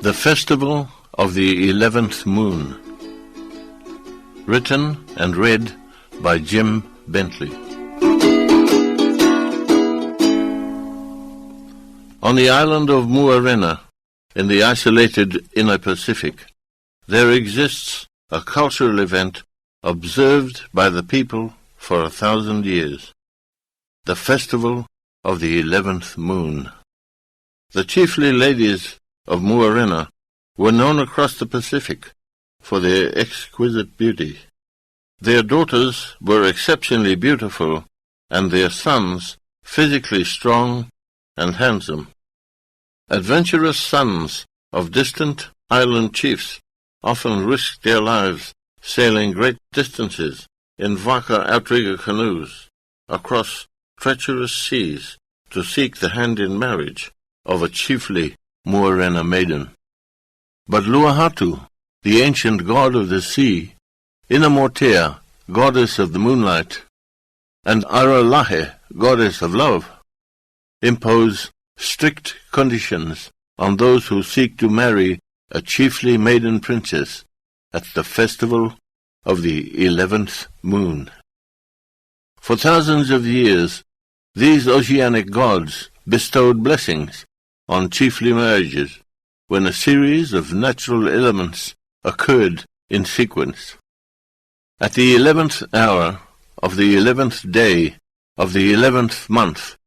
The Festival of the 11th Moon. Written and read by Jim Bentley. On the island of Muarena, in the isolated inner Pacific, there exists a cultural event observed by the people for 1,000 years. The Festival of the 11th Moon. The chiefly ladies of Muarena were known across the Pacific for their exquisite beauty. Their daughters were exceptionally beautiful, and their sons physically strong and handsome. Adventurous sons of distant island chiefs often risked their lives sailing great distances in vaca outrigger canoes across treacherous seas to seek the hand in marriage of a chiefly Muarena maiden. But Luahatu, the ancient god of the sea, Inamotea, goddess of the moonlight, and Aralahe, goddess of love, impose strict conditions on those who seek to marry a chiefly maiden princess at the Festival of the 11th Moon. For thousands of years, these oceanic gods bestowed blessings on chiefly marriages when a series of natural elements occurred in sequence. At the 11th hour of the 11th day of the 11th month,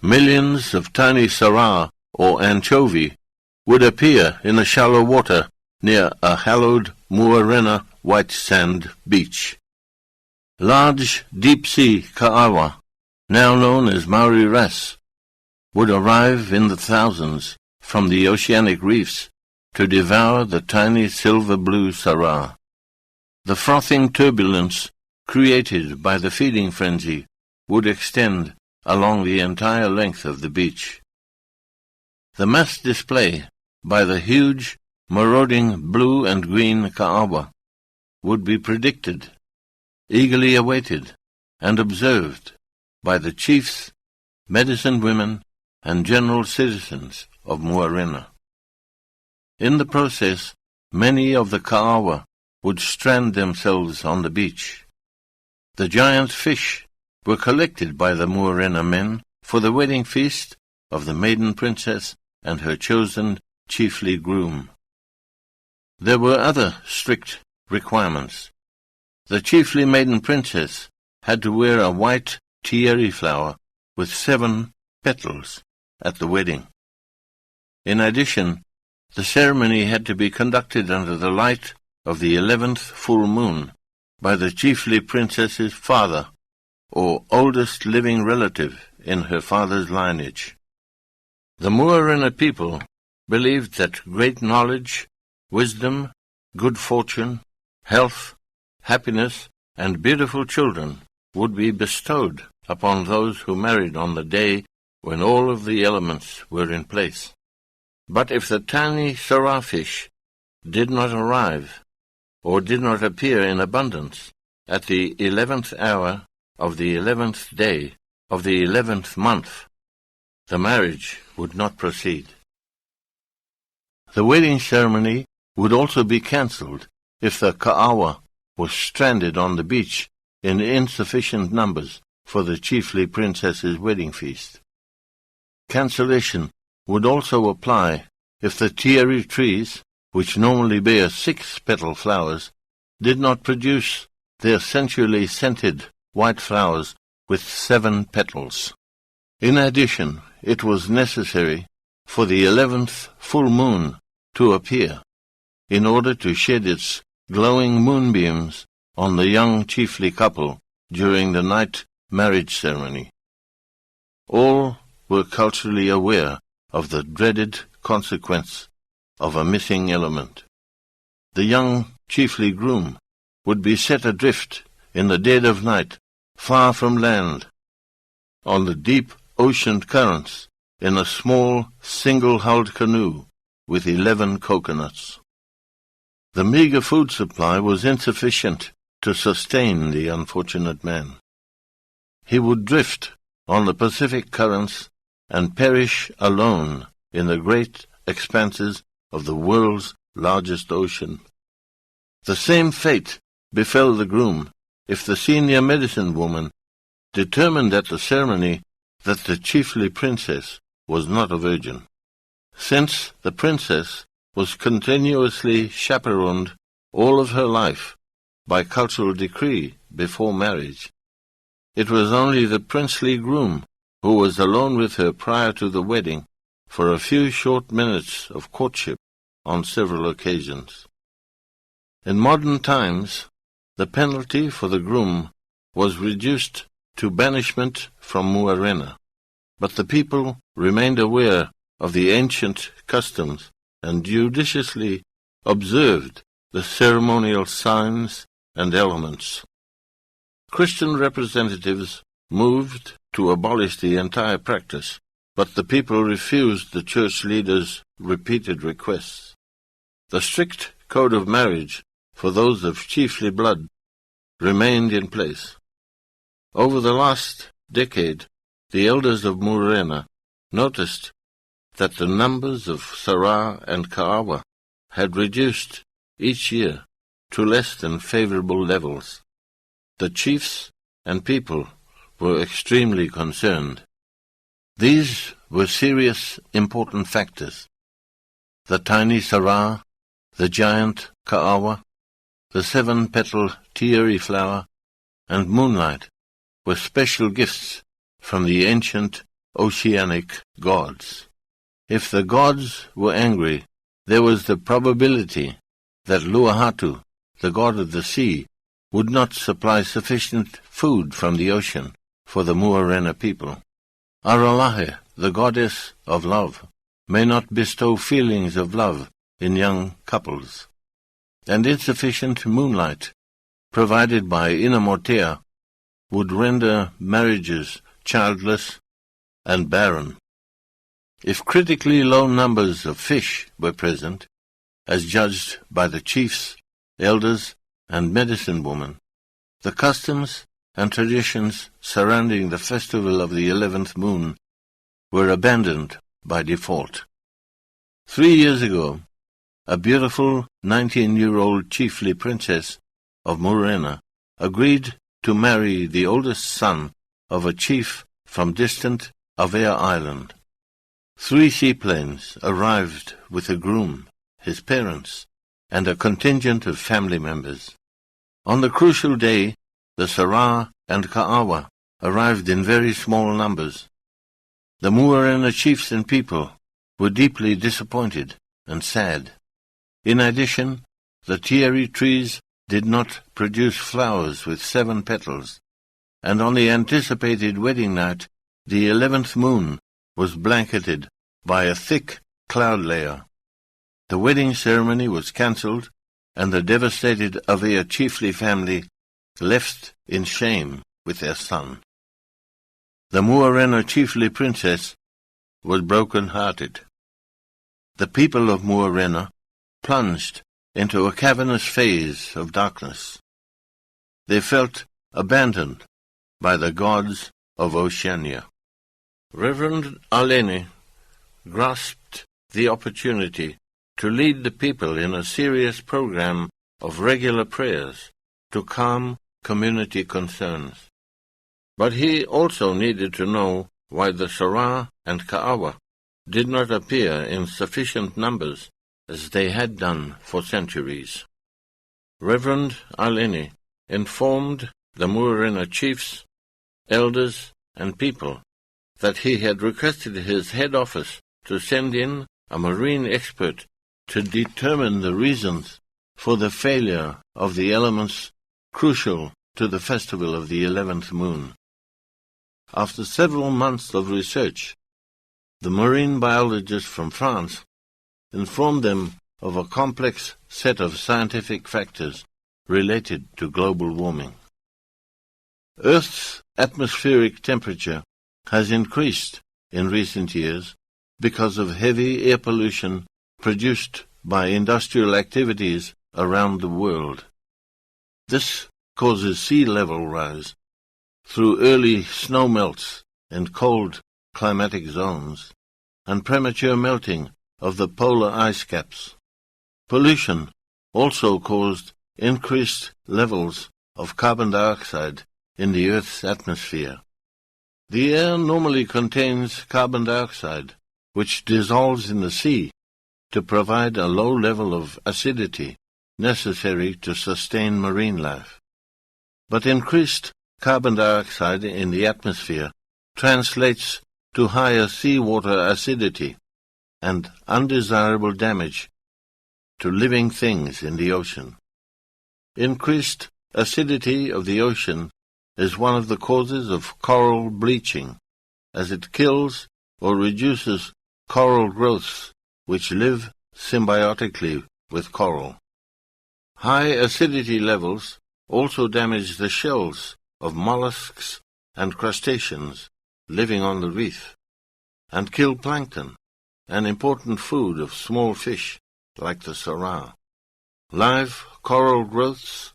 millions of tiny sarah or anchovy would appear in the shallow water near a hallowed Muarena white sand beach. Large deep-sea ka'awa, now known as Maori wrasse, would arrive in the thousands from the oceanic reefs to devour the tiny silver-blue sarah. The frothing turbulence created by the feeding frenzy would extend along the entire length of the beach. The mass display by the huge, marauding blue and green ka'awa would be predicted, eagerly awaited, and observed by the chiefs, medicine women, and general citizens of Muarena. In the process, many of the ka'awa would strand themselves on the beach. The giant fish were collected by the Muarena men for the wedding feast of the maiden princess and her chosen chiefly groom. There were other strict requirements. The chiefly maiden princess had to wear a white tieri flower with 7 petals at the wedding. In addition, the ceremony had to be conducted under the light of the 11th full moon by the chiefly princess's father, or oldest living relative in her father's lineage. The Muarena people believed that great knowledge, wisdom, good fortune, health, happiness, and beautiful children would be bestowed upon those who married on the day when all of the elements were in place. But if the tiny sarah fish did not arrive, or did not appear in abundance, at the 11th hour of the 11th day of the 11th month, the marriage would not proceed. The wedding ceremony would also be cancelled if the ka'awa was stranded on the beach in insufficient numbers for the chiefly princess's wedding feast. Cancellation would also apply if the tieri trees, which normally bear 6 petal flowers, did not produce their sensually scented white flowers with 7 petals. In addition, it was necessary for the 11th full moon to appear in order to shed its glowing moonbeams on the young chiefly couple during the night marriage ceremony. All were culturally aware of the dreaded consequence of a missing element. The young chiefly groom would be set adrift in the dead of night, far from land, on the deep ocean currents in a small single-hulled canoe with 11 coconuts. The meager food supply was insufficient to sustain the unfortunate man. He would drift on the Pacific currents and perish alone in the great expanses of the world's largest ocean. The same fate befell the groom if the senior medicine woman determined at the ceremony that the chiefly princess was not a virgin. Since the princess was continuously chaperoned all of her life by cultural decree before marriage, it was only the princely groom who was alone with her prior to the wedding for a few short minutes of courtship on several occasions. In modern times, the penalty for the groom was reduced to banishment from Muarena, but the people remained aware of the ancient customs and judiciously observed the ceremonial signs and elements. Christian representatives moved to abolish the entire practice, but the people refused the church leaders' repeated requests. The strict code of marriage for those of chiefly blood remained in place. Over the last decade, the elders of Muarena noticed that the numbers of Sarah and Ka'awa had reduced each year to less than favorable levels. The chiefs and people were extremely concerned. These were serious, important factors. The tiny Sarah, the giant Ka'awa, the seven-petal Tieri flower, and moonlight were special gifts from the ancient oceanic gods. If the gods were angry, there was the probability that Luahatu, the god of the sea, would not supply sufficient food from the ocean for the Muarena people. Aralahe, the goddess of love, may not bestow feelings of love in young couples, and insufficient moonlight, provided by Inamotea, would render marriages childless and barren. If critically low numbers of fish were present, as judged by the chiefs, elders, and medicine woman, the customs and traditions surrounding the festival of the 11th moon were abandoned by default. 3 years ago, a beautiful 19-year-old chiefly princess of Muarena agreed to marry the oldest son of a chief from distant Avea Island. 3 seaplanes arrived with a groom, his parents, and a contingent of family members. On the crucial day, the Sarah and Ka'awa arrived in very small numbers. The Muarena chiefs and people were deeply disappointed and sad. In addition, the Tieri trees did not produce flowers with 7 petals, and on the anticipated wedding night, the 11th moon was blanketed by a thick cloud layer. The wedding ceremony was cancelled, and the devastated Avea chiefly family left in shame with their son. The Muarena chiefly princess was broken-hearted. The people of Muarena plunged into a cavernous phase of darkness. They felt abandoned by the gods of Oceania. Reverend Aleni grasped the opportunity to lead the people in a serious program of regular prayers to calm community concerns. But he also needed to know why the Sarah and Ka'awa did not appear in sufficient numbers as they had done for centuries. Reverend Aleni informed the Muarena chiefs, elders, and people that he had requested his head office to send in a marine expert to determine the reasons for the failure of the elements crucial to the festival of the 11th moon. After several months of research, the marine biologist from France informed them of a complex set of scientific factors related to global warming. Earth's atmospheric temperature has increased in recent years because of heavy air pollution produced by industrial activities around the world. This causes sea level rise through early snowmelts in cold climatic zones and premature melting of the polar ice caps. Pollution also caused increased levels of carbon dioxide in the Earth's atmosphere. The air normally contains carbon dioxide, which dissolves in the sea to provide a low level of acidity necessary to sustain marine life. But increased carbon dioxide in the atmosphere translates to higher seawater acidity and undesirable damage to living things in the ocean. Increased acidity of the ocean is one of the causes of coral bleaching, as it kills or reduces coral growths which live symbiotically with coral. High acidity levels also damage the shells of mollusks and crustaceans living on the reef, and kill plankton, an important food of small fish like the sarah. Live coral growths,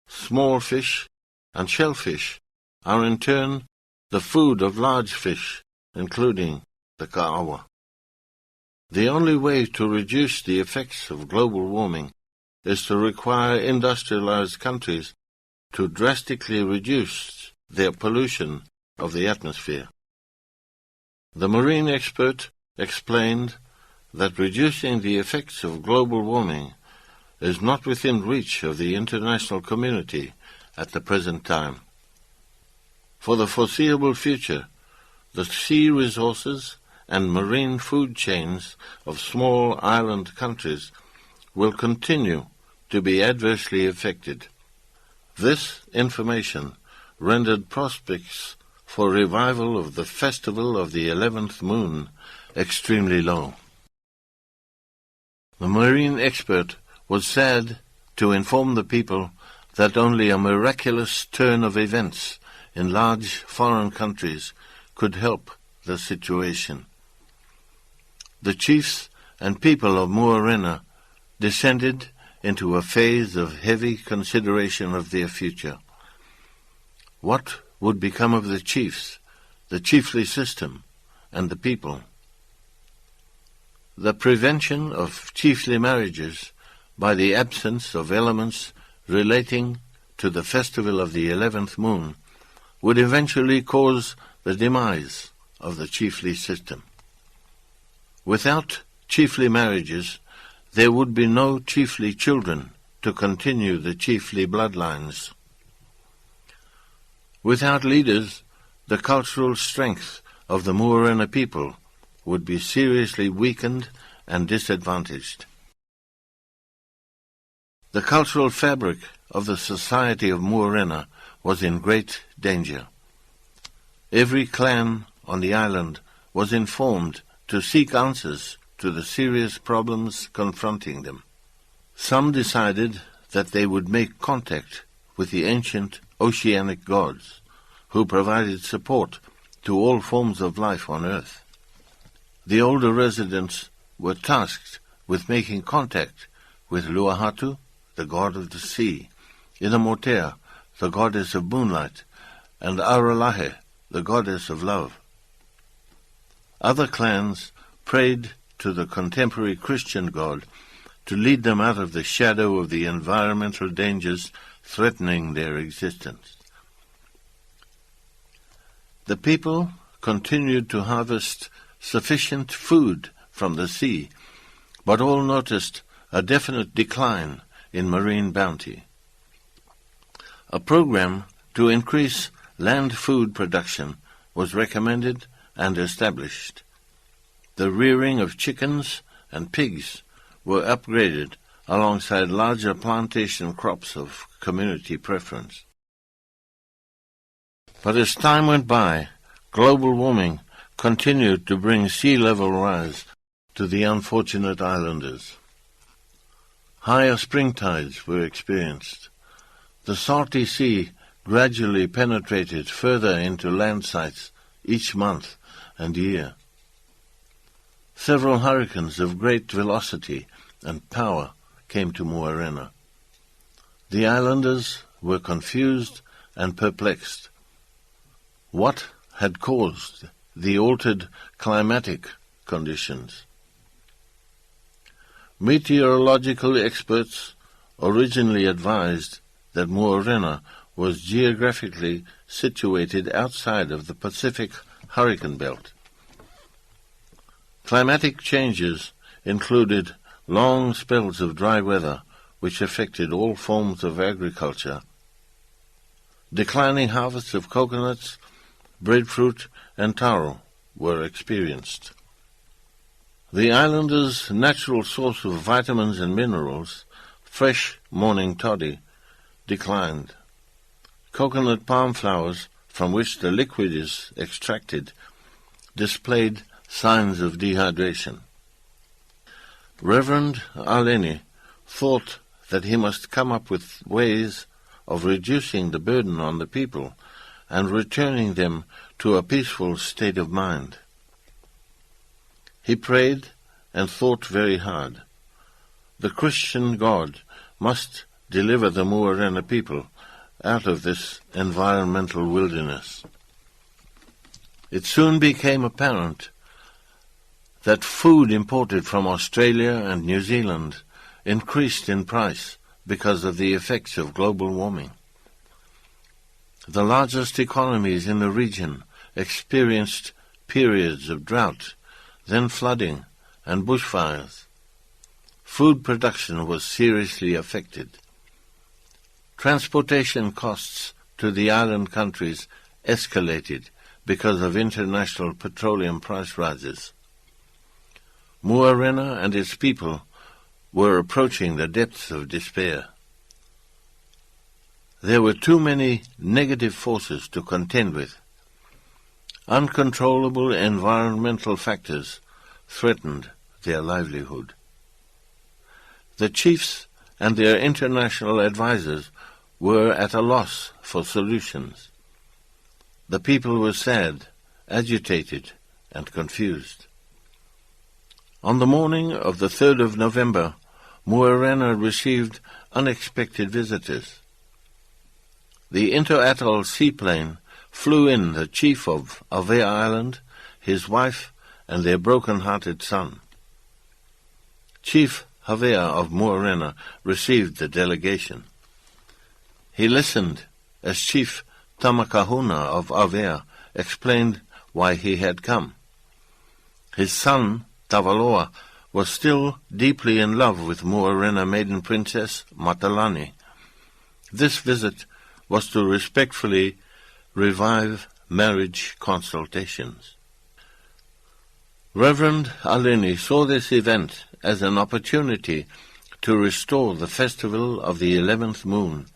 small fish, and shellfish are in turn the food of large fish, including the ka'awa. The only way to reduce the effects of global warming is to require industrialized countries to drastically reduce their pollution of the atmosphere. The marine expert explained that reducing the effects of global warming is not within reach of the international community at the present time. For the foreseeable future, the sea resources and marine food chains of small island countries will continue to be adversely affected. This information rendered prospects for revival of the festival of the 11th moon extremely low. The marine expert was sad to inform the people that only a miraculous turn of events in large foreign countries could help the situation. The chiefs and people of Muarena descended into a phase of heavy consideration of their future. What would become of the chiefs, the chiefly system, and the people? The prevention of chiefly marriages by the absence of elements relating to the festival of the 11th moon would eventually cause the demise of the chiefly system. Without chiefly marriages, there would be no chiefly children to continue the chiefly bloodlines. Without leaders, the cultural strength of the Muarena people would be seriously weakened and disadvantaged. The cultural fabric of the society of Muarena was in great danger. Every clan on the island was informed to seek answers to the serious problems confronting them. Some decided that they would make contact with the ancient oceanic gods, who provided support to all forms of life on Earth. The older residents were tasked with making contact with Luahatu, the god of the sea, Inamotea, the goddess of moonlight, and Aralahe, the goddess of love. Other clans prayed to the contemporary Christian god to lead them out of the shadow of the environmental dangers threatening their existence. The people continued to harvest sufficient food from the sea, but all noticed a definite decline in marine bounty. A program to increase land food production was recommended and established. The rearing of chickens and pigs were upgraded alongside larger plantation crops of community preference. But as time went by, global warming continued to bring sea level rise to the unfortunate islanders. Higher spring tides were experienced. The salty sea gradually penetrated further into land sites each month and year. Several hurricanes of great velocity and power came to Muarena. The islanders were confused and perplexed. What had caused the altered climatic conditions? Meteorological experts originally advised that Muarena was geographically situated outside of the Pacific hurricane belt. Climatic changes included long spells of dry weather which affected all forms of agriculture. Declining harvests of coconuts, breadfruit, and taro were experienced. The islanders' natural source of vitamins and minerals, fresh morning toddy, declined. Coconut palm flowers, from which the liquid is extracted, displayed signs of dehydration. Reverend Aleni thought that he must come up with ways of reducing the burden on the people and returning them to a peaceful state of mind. He prayed and thought very hard. The Christian God must deliver the Muarena people out of this environmental wilderness. It soon became apparent that food imported from Australia and New Zealand increased in price because of the effects of global warming. The largest economies in the region experienced periods of drought, then flooding and bushfires. Food production was seriously affected. Transportation costs to the island countries escalated because of international petroleum price rises. Muarena and its people were approaching the depths of despair. There were too many negative forces to contend with. Uncontrollable environmental factors threatened their livelihood. The chiefs and their international advisers were at a loss for solutions. The people were sad, agitated, and confused. On the morning of the 3rd of November, Muarena received unexpected visitors. The inter-atoll seaplane flew in the chief of Avea Island, his wife, and their broken-hearted son. Chief Havea of Muarena received the delegation. He listened as Chief Tamakahuna of Avea explained why he had come. His son, Tavaloa, was still deeply in love with Muarena maiden princess Matalani. This visit was to respectfully revive marriage consultations. Reverend Aleni saw this event as an opportunity to restore the festival of the 11th moon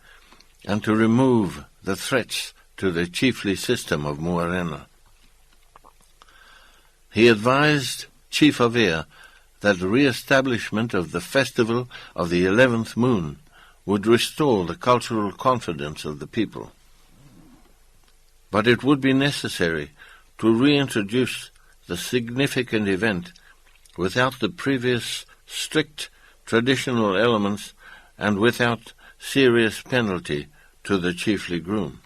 and to remove the threats to the chiefly system of Muarena. He advised Chief Avea that the re-establishment of the festival of the 11th moon would restore the cultural confidence of the people. But it would be necessary to reintroduce the significant event without the previous strict traditional elements and without serious penalty to the chiefly groom.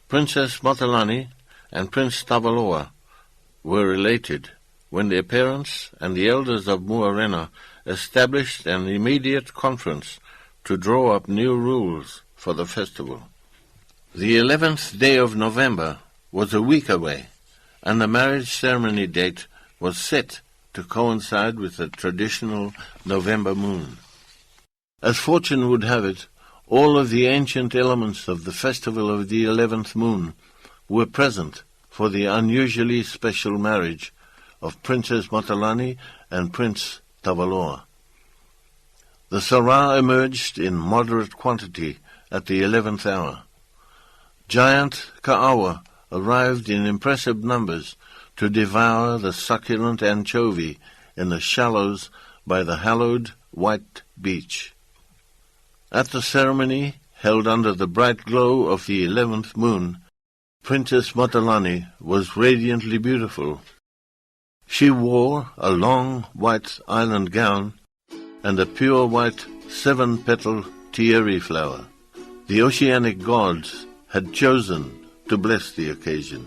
Princess Matalani and Prince Tavaloa were related when their parents and the elders of Muarena established an immediate conference to draw up new rules for the festival. The 11th day of November was a week away, and the marriage ceremony date was set to coincide with the traditional November moon. As fortune would have it, all of the ancient elements of the festival of the 11th moon were present for the unusually special marriage of Princess Matalani and Prince Tavaloa. The Sarah emerged in moderate quantity at the 11th hour. Giant Ka'awa arrived in impressive numbers to devour the succulent anchovy in the shallows by the hallowed white beach. At the ceremony, held under the bright glow of the 11th moon, Princess Matalani was radiantly beautiful. She wore a long white island gown and a pure white 7-petal tieri flower. The oceanic gods had chosen to bless the occasion.